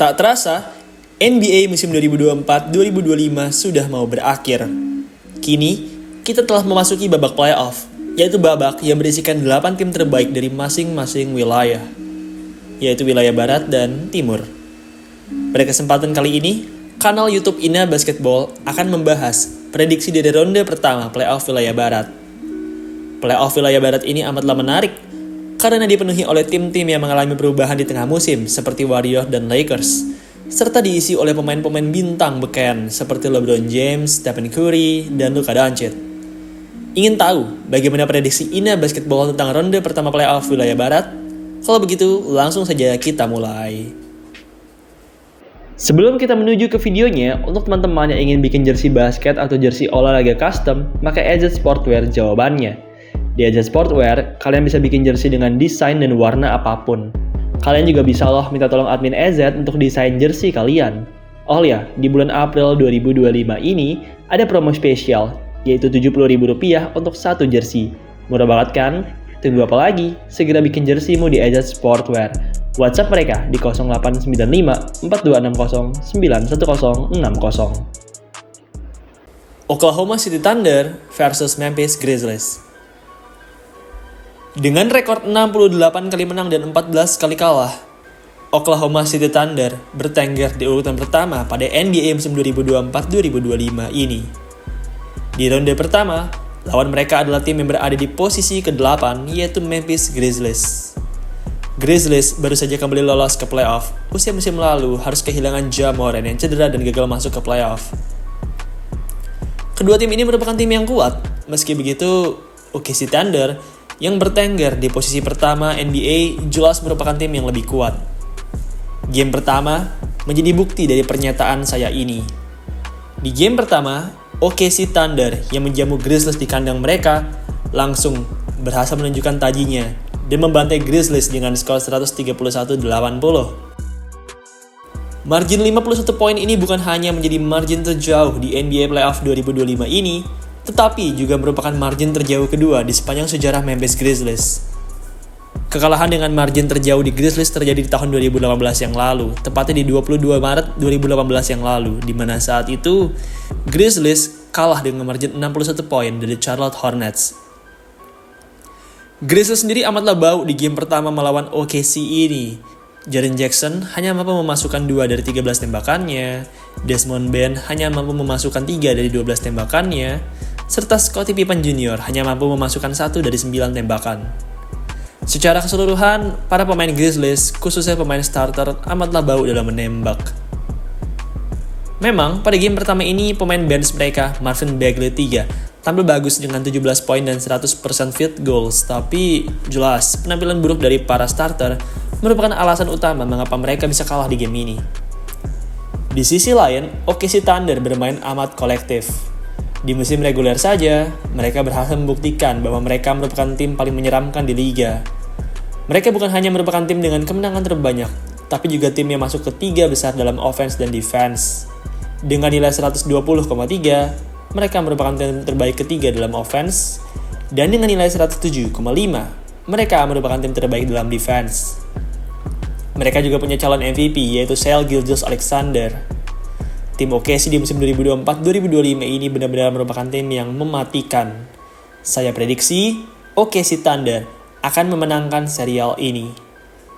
Tak terasa, NBA musim 2024-2025 sudah mau berakhir. Kini, kita telah memasuki babak playoff, yaitu babak yang berisikan 8 tim terbaik dari masing-masing wilayah, yaitu wilayah Barat dan Timur. Pada kesempatan kali ini, kanal YouTube Ina Basketball akan membahas prediksi dari ronde pertama playoff wilayah Barat. Playoff wilayah Barat ini amatlah menarik, karena dipenuhi oleh tim-tim yang mengalami perubahan di tengah musim seperti Warriors dan Lakers, serta diisi oleh pemain-pemain bintang beken seperti LeBron James, Stephen Curry, dan Luka Doncic. Ingin tahu bagaimana prediksi Ina Basketball tentang ronde pertama playoff wilayah Barat? Kalau begitu, langsung saja kita mulai. Sebelum kita menuju ke videonya, untuk teman-teman yang ingin bikin jersey basket atau jersey olahraga custom, maka AZ Sportwear jawabannya. Di AZ Sportwear, kalian bisa bikin jersey dengan desain dan warna apapun. Kalian juga bisa minta tolong admin AZ untuk desain jersey kalian. Oh ya, di bulan April 2025 ini ada promo spesial, yaitu Rp70.000 untuk satu jersey. Murah banget kan? Tunggu apa lagi? Segera bikin jerseymu di AZ Sportwear. WhatsApp mereka di 0895 4260 91060. Oklahoma City Thunder versus Memphis Grizzlies. Dengan rekor 68 kali menang dan 14 kali kalah, Oklahoma City Thunder bertengger di urutan pertama pada NBA musim 2024-2025 ini. Di ronde pertama, lawan mereka adalah tim yang berada di posisi ke-8, yaitu Memphis Grizzlies. Grizzlies baru saja kembali lolos ke playoff, usai musim lalu harus kehilangan Ja Morant yang cedera dan gagal masuk ke playoff. Kedua tim ini merupakan tim yang kuat, meski begitu, OKC Thunder yang bertengger di posisi pertama NBA jelas merupakan tim yang lebih kuat. Game pertama menjadi bukti dari pernyataan saya ini. Di game pertama, OKC Thunder yang menjamu Grizzlies di kandang mereka langsung berhasil menunjukkan tajinya dan membantai Grizzlies dengan skor 131-80. Margin 51 poin ini bukan hanya menjadi margin terjauh di NBA Playoff 2025 ini, tetapi juga merupakan margin terjauh kedua di sepanjang sejarah Memphis Grizzlies. Kekalahan dengan margin terjauh di Grizzlies terjadi di tahun 2018 yang lalu, tepatnya di 22 Maret 2018 yang lalu, di mana saat itu Grizzlies kalah dengan margin 61 poin dari Charlotte Hornets. Grizzlies sendiri amatlah bau di game pertama melawan OKC ini. Jaren Jackson hanya mampu memasukkan 2 dari 13 tembakannya, Desmond Bane hanya mampu memasukkan 3 dari 12 tembakannya, serta Scottie Pippen Jr. hanya mampu memasukkan 1 dari 9 tembakan. Secara keseluruhan, para pemain Grizzlies, khususnya pemain starter, amatlah bau dalam menembak. Memang, pada game pertama ini, pemain bench mereka, Marvin Bagley III, tampil bagus dengan 17 poin dan 100% field goals, tapi jelas penampilan buruk dari para starter merupakan alasan utama mengapa mereka bisa kalah di game ini. Di sisi lain, OKC Thunder bermain amat kolektif. Di musim reguler saja, mereka berhasil membuktikan bahwa mereka merupakan tim paling menyeramkan di liga. Mereka bukan hanya merupakan tim dengan kemenangan terbanyak, tapi juga tim yang masuk ke 3 besar dalam offense dan defense. Dengan nilai 120,3, mereka merupakan tim terbaik ketiga dalam offense, dan dengan nilai 107,5, mereka merupakan tim terbaik dalam defense. Mereka juga punya calon MVP, yaitu Shai Gilgeous-Alexander. Tim OKC di musim 2024-2025 ini benar-benar merupakan tim yang mematikan. Saya prediksi OKC Thunder akan memenangkan serial ini.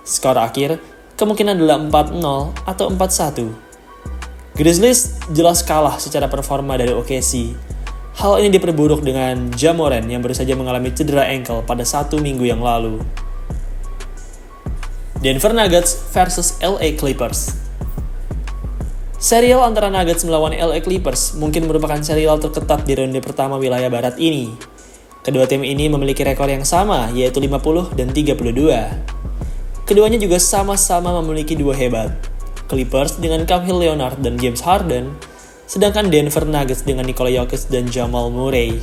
Skor akhir kemungkinan adalah 4-0 atau 4-1. Grizzlies jelas kalah secara performa dari OKC. Hal ini diperburuk dengan Ja Morant yang baru saja mengalami cedera ankle pada 1 minggu yang lalu. Denver Nuggets versus LA Clippers. Serial antara Nuggets melawan LA Clippers mungkin merupakan serial terketat di ronde pertama wilayah barat ini. Kedua tim ini memiliki rekor yang sama, yaitu 50 dan 32. Keduanya juga sama-sama memiliki duo hebat, Clippers dengan Kawhi Leonard dan James Harden, sedangkan Denver Nuggets dengan Nikola Jokic dan Jamal Murray.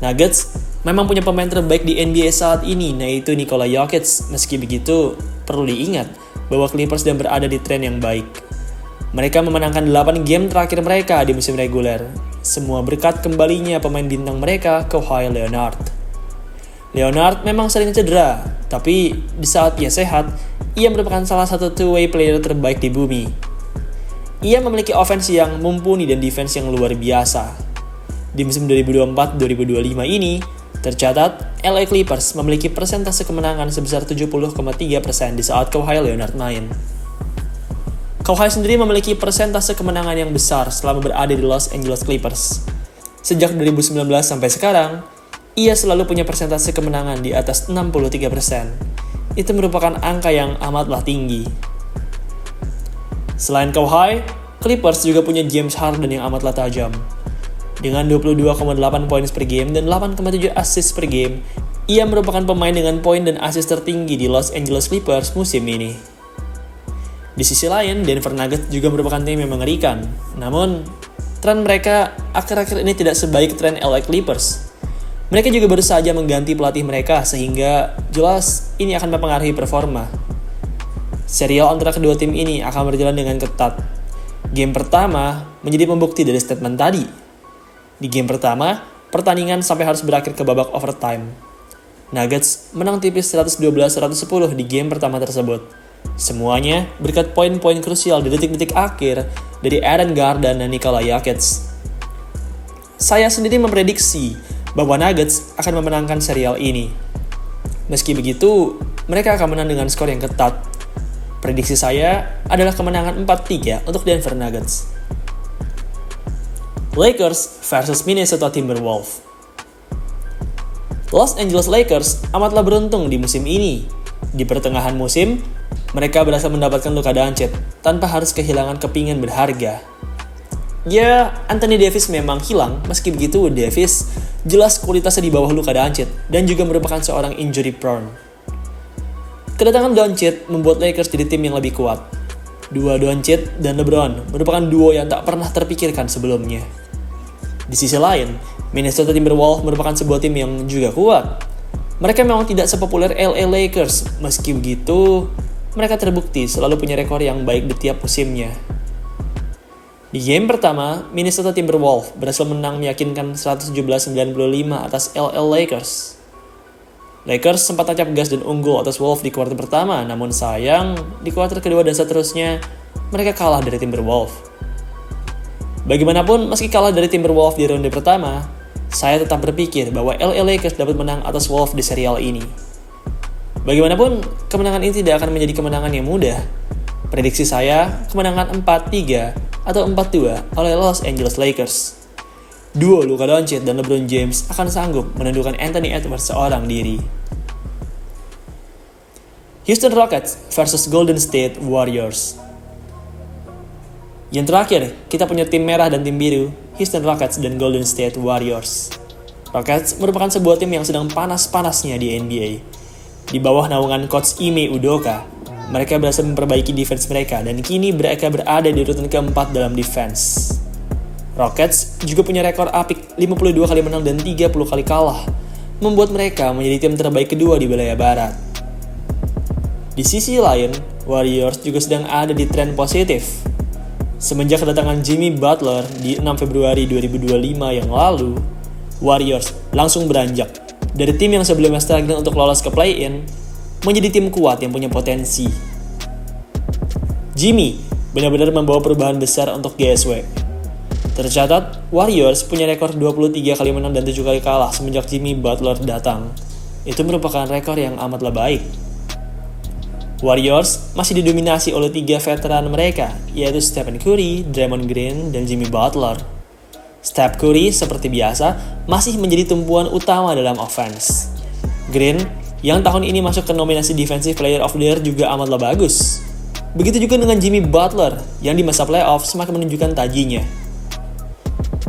Nuggets memang punya pemain terbaik di NBA saat ini, yaitu Nikola Jokic. Meski begitu, perlu diingat bahwa Clippers sedang berada di tren yang baik. Mereka memenangkan 8 game terakhir mereka di musim reguler, semua berkat kembalinya pemain bintang mereka, Kawhi Leonard. Leonard memang sering cedera, tapi di saat ia sehat, ia merupakan salah satu two-way player terbaik di bumi. Ia memiliki offense yang mumpuni dan defense yang luar biasa. Di musim 2024-2025 ini, tercatat LA Clippers memiliki persentase kemenangan sebesar 70,3% di saat Kawhi Leonard main. Kawhi sendiri memiliki persentase kemenangan yang besar selama berada di Los Angeles Clippers. Sejak 2019 sampai sekarang, ia selalu punya persentase kemenangan di atas 63%. Itu merupakan angka yang amatlah tinggi. Selain Kawhi, Clippers juga punya James Harden yang amatlah tajam. Dengan 22,8 poin per game dan 8,7 assist per game, ia merupakan pemain dengan poin dan assist tertinggi di Los Angeles Clippers musim ini. Di sisi lain, Denver Nuggets juga merupakan tim yang mengerikan. Namun, tren mereka akhir-akhir ini tidak sebaik tren LA Clippers. Mereka juga baru saja mengganti pelatih mereka sehingga jelas ini akan mempengaruhi performa. Serial antara kedua tim ini akan berjalan dengan ketat. Game pertama menjadi pembukti dari statement tadi. Di game pertama, pertandingan sampai harus berakhir ke babak overtime. Nuggets menang tipis 112-110 di game pertama tersebut. Semuanya berkat poin-poin krusial di detik-detik akhir dari Aaron Gordon dan Nikola Jokic. Saya sendiri memprediksi bahwa Nuggets akan memenangkan serial ini. Meski begitu, mereka akan menang dengan skor yang ketat. Prediksi saya adalah kemenangan 4-3 untuk Denver Nuggets. Lakers versus Minnesota Timberwolves. Los Angeles Lakers amatlah beruntung di musim ini. Di pertengahan musim, mereka berhasil mendapatkan Luka Doncic tanpa harus kehilangan kepingan berharga. Ya, Anthony Davis memang hilang, meski begitu Davis jelas kualitasnya di bawah Luka Doncic dan juga merupakan seorang injury prone. Kedatangan Doncic membuat Lakers jadi tim yang lebih kuat. Dua Doncic dan LeBron merupakan duo yang tak pernah terpikirkan sebelumnya. Di sisi lain, Minnesota Timberwolves merupakan sebuah tim yang juga kuat. Mereka memang tidak sepopuler LA Lakers, meski begitu mereka terbukti selalu punya rekor yang baik di tiap musimnya. Di game pertama, Minnesota Timberwolves berhasil menang meyakinkan 117-95 atas LA Lakers. Lakers sempat tancap gas dan unggul atas Wolves di kuarter pertama, namun sayang, di kuarter kedua dan seterusnya, mereka kalah dari Timberwolves. Bagaimanapun, meski kalah dari Timberwolves di ronde pertama, saya tetap berpikir bahwa LA Lakers dapat menang atas Wolves di serial ini. Bagaimanapun, kemenangan ini tidak akan menjadi kemenangan yang mudah. Prediksi saya, kemenangan 4-3 atau 4-2 oleh Los Angeles Lakers. Duo Luka Doncic dan LeBron James akan sanggup menundukkan Anthony Edwards seorang diri. Houston Rockets versus Golden State Warriors. Yang terakhir, kita punya tim merah dan tim biru, Houston Rockets dan Golden State Warriors. Rockets merupakan sebuah tim yang sedang panas-panasnya di NBA. Di bawah naungan coach Ime Udoka, mereka berhasil memperbaiki defense mereka dan kini mereka berada di urutan keempat dalam defense. Rockets juga punya rekor apik 52 kali menang dan 30 kali kalah, membuat mereka menjadi tim terbaik kedua di wilayah barat. Di sisi lain, Warriors juga sedang ada di tren positif. Semenjak kedatangan Jimmy Butler di 6 Februari 2025 yang lalu, Warriors langsung beranjak dari tim yang sebelumnya struggling untuk lolos ke play-in menjadi tim kuat yang punya potensi. Jimmy benar-benar membawa perubahan besar untuk GSW. Tercatat, Warriors punya rekor 23 kali menang dan 7 kali kalah semenjak Jimmy Butler datang. Itu merupakan rekor yang amatlah baik. Warriors masih didominasi oleh 3 veteran mereka, yaitu Stephen Curry, Draymond Green, dan Jimmy Butler. Steph Curry, seperti biasa, masih menjadi tumpuan utama dalam offense. Green, yang tahun ini masuk ke nominasi Defensive Player of the Year juga amatlah bagus. Begitu juga dengan Jimmy Butler, yang di masa playoff semakin menunjukkan tajinya.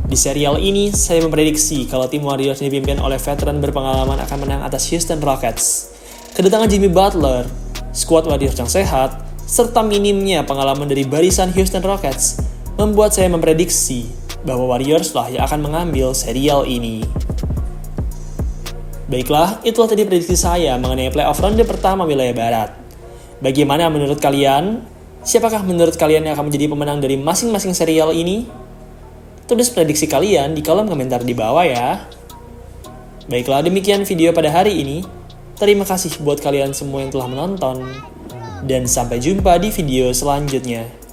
Di serial ini, saya memprediksi kalau tim Warriors yang dipimpin oleh veteran berpengalaman akan menang atas Houston Rockets. Kedatangan Jimmy Butler, skuad Warriors yang sehat, serta minimnya pengalaman dari barisan Houston Rockets, membuat saya memprediksi bahwa Warriors lah yang akan mengambil serial ini. Baiklah, itulah tadi prediksi saya mengenai playoff ronde pertama wilayah barat. Bagaimana menurut kalian? Siapakah menurut kalian yang akan menjadi pemenang dari masing-masing serial ini? Tulis prediksi kalian di kolom komentar di bawah ya. Baiklah, demikian video pada hari ini. Terima kasih buat kalian semua yang telah menonton. dan sampai jumpa di video selanjutnya.